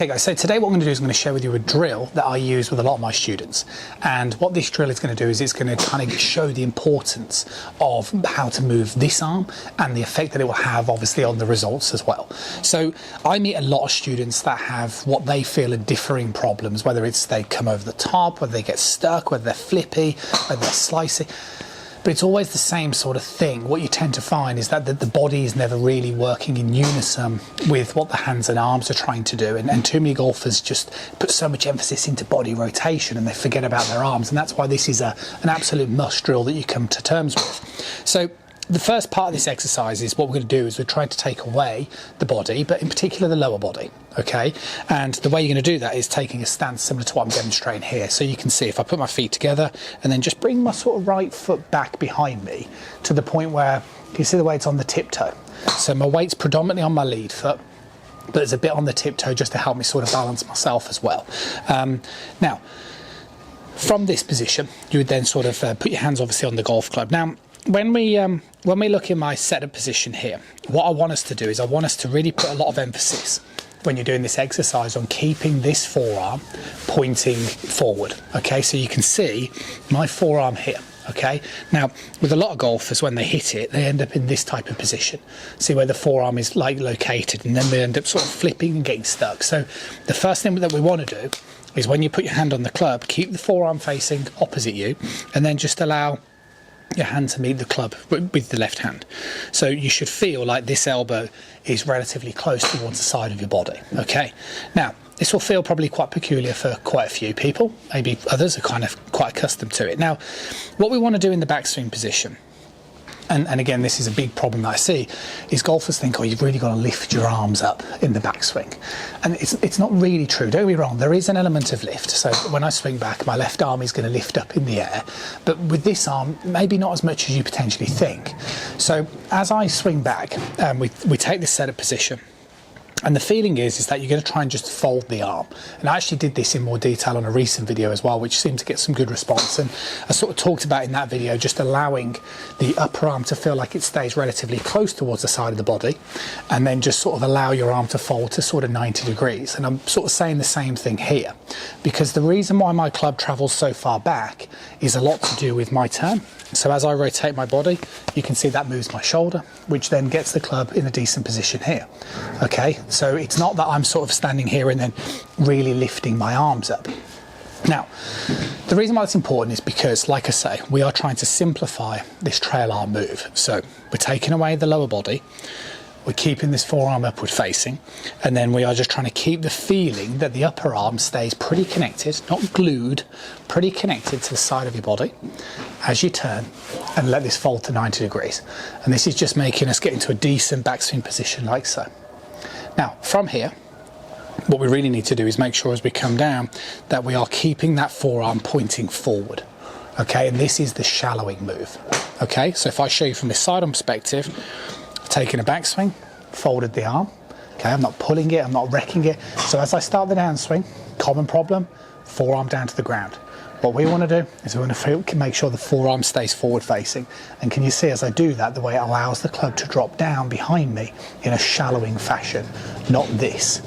Hey guys, so today what I'm going to do is I'm going to share with you a drill that I use with a lot of my students. And what this drill is going to do is it's going to kind of show the importance of how to move this arm and the effect that it will have obviously on the results as well. So I meet a lot of students that have what they feel are differing problems, whether it's they come over the top, whether they get stuck, whether they're flippy, whether they're slicey. But it's always the same sort of thing. What you tend to find is that the body is never really working in unison with what the hands and arms are trying to do. And too many golfers just put so much emphasis into body rotation and they forget about their arms. And that's why this is an absolute must drill that you come to terms with. So the first part of this exercise is what we're going to do is we're trying to take away the body, but in particular the lower body, okay? And the way you're going to do that is taking a stance similar to what I'm demonstrating here. So you can see if I put my feet together and then just bring my sort of right foot back behind me to the point where you see the way it's on the tiptoe. So my weight's predominantly on my lead foot, but there's a bit on the tiptoe just to help me sort of balance myself as well. Now, from this position, you would then sort of put your hands obviously on the golf club. Now, when we look in my setup position here, what I want us to do is I want us to really put a lot of emphasis when you're doing this exercise on keeping this forearm pointing forward. Okay, so you can see my forearm here. Okay, now with a lot of golfers, when they hit it, they end up in this type of position. See where the forearm is like located, and then they end up sort of flipping and getting stuck. So the first thing that we want to do is when you put your hand on the club, keep the forearm facing opposite you, and then just allow your hand to meet the club with the left hand. So you should feel like this elbow is relatively close towards the side of your body. Okay, now this will feel probably quite peculiar for quite a few people. Maybe others are kind of quite accustomed to it. Now, what we want to do in the backswing position, and again, this is a big problem that I see, is golfers think, oh, you've really got to lift your arms up in the backswing. And it's not really true. Don't get me wrong, there is an element of lift. So when I swing back, my left arm is going to lift up in the air. But with this arm, maybe not as much as you potentially think. So as I swing back, we take this setup position. And the feeling is that you're going to try and just fold the arm. And I actually did this in more detail on a recent video as well, which seemed to get some good response. And I sort of talked about in that video just allowing the upper arm to feel like it stays relatively close towards the side of the body, and then just sort of allow your arm to fold to sort of 90 degrees. And I'm sort of saying the same thing here, because the reason why my club travels so far back is a lot to do with my turn. So as I rotate my body, you can see that moves my shoulder, which then gets the club in a decent position here. Okay, so it's not that I'm sort of standing here and then really lifting my arms up. Now, the reason why it's important is because, like I say, we are trying to simplify this trail arm move. So we're taking away the lower body, we're keeping this forearm upward facing, and then we are just trying to keep the feeling that the upper arm stays pretty connected, not glued, pretty connected to the side of your body as you turn and let this fold to 90 degrees. And this is just making us get into a decent backswing position like so. Now, from here, what we really need to do is make sure as we come down that we are keeping that forearm pointing forward. Okay, and this is the shallowing move. Okay, so if I show you from this sidearm perspective, taking a backswing, folded the arm. Okay, I'm not pulling it, I'm not wrecking it. So as I start the downswing, common problem, forearm down to the ground. What we want to do is we want to make sure the forearm stays forward facing. And can you see as I do that, the way it allows the club to drop down behind me in a shallowing fashion, not this.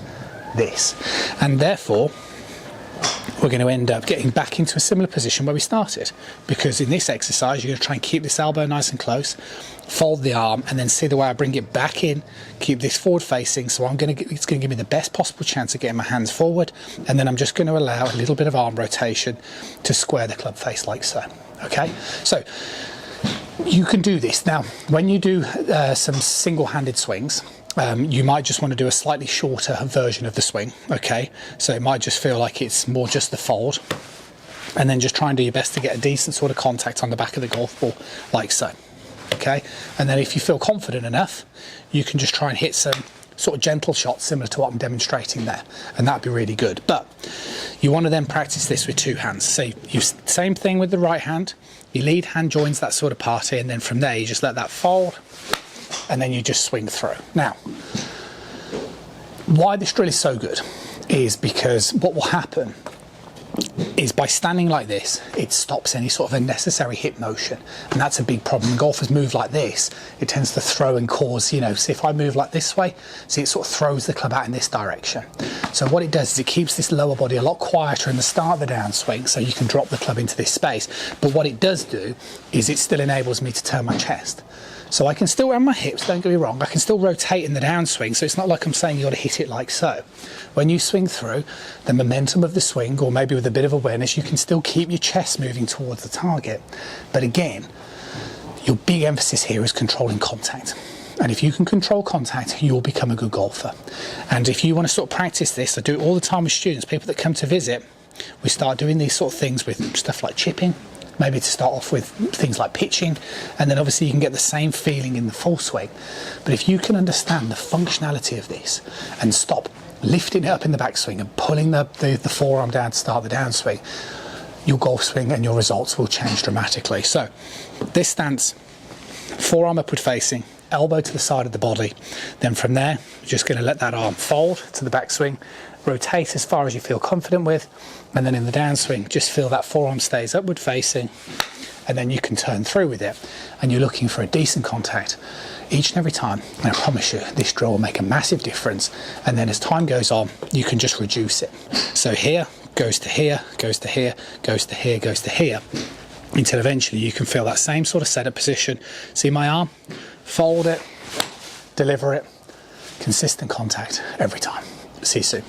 And therefore, we're going to end up getting back into a similar position where we started, because in this exercise you're going to try and keep this elbow nice and close, fold the arm, and then see the way I bring it back in, keep this forward facing. So it's going to give me the best possible chance of getting my hands forward, and then I'm just going to allow a little bit of arm rotation to square the club face like so. Okay, so you can do this. Now when you do some single-handed swings, you might just want to do a slightly shorter version of the swing. Okay, so it might just feel like it's more just the fold, and then just try and do your best to get a decent sort of contact on the back of the golf ball like so. Okay, and then if you feel confident enough, you can just try and hit some sort of gentle shots similar to what I'm demonstrating there, and that'd be really good. But you want to then practice this with two hands. So same thing with the right hand, your lead hand joins that sort of party, and then from there you just let that fold, and then you just swing through. Now, why this drill is so good is because what will happen is by standing like this, it stops any sort of unnecessary hip motion. And that's a big problem. When golfers move like this, it tends to throw and cause, you know, see if I move like this way, see it sort of throws the club out in this direction. So what it does is it keeps this lower body a lot quieter in the start of the downswing, so you can drop the club into this space. But what it does do is it still enables me to turn my chest. So I can still round my hips, don't get me wrong, I can still rotate in the downswing, so it's not like I'm saying you got to hit it like so. When you swing through, the momentum of the swing, or maybe with a bit of awareness, you can still keep your chest moving towards the target. But again, your big emphasis here is controlling contact. And if you can control contact, you'll become a good golfer. And if you want to sort of practice this, I do it all the time with students, people that come to visit, we start doing these sort of things with stuff like chipping, maybe to start off with things like pitching, and then obviously you can get the same feeling in the full swing. But if you can understand the functionality of this and stop lifting it up in the backswing and pulling the forearm down to start the downswing, your golf swing and your results will change dramatically. So this stance, forearm upward facing, elbow to the side of the body. Then from there, you're just going to let that arm fold to the backswing, rotate as far as you feel confident with, and then in the downswing, just feel that forearm stays upward facing, and then you can turn through with it. And you're looking for a decent contact each and every time. And I promise you, this drill will make a massive difference. And then as time goes on, you can just reduce it. So here, goes to here, goes to here, goes to here, goes to here, until eventually you can feel that same sort of setup position. See my arm? Fold it, deliver it, consistent contact every time. See you soon.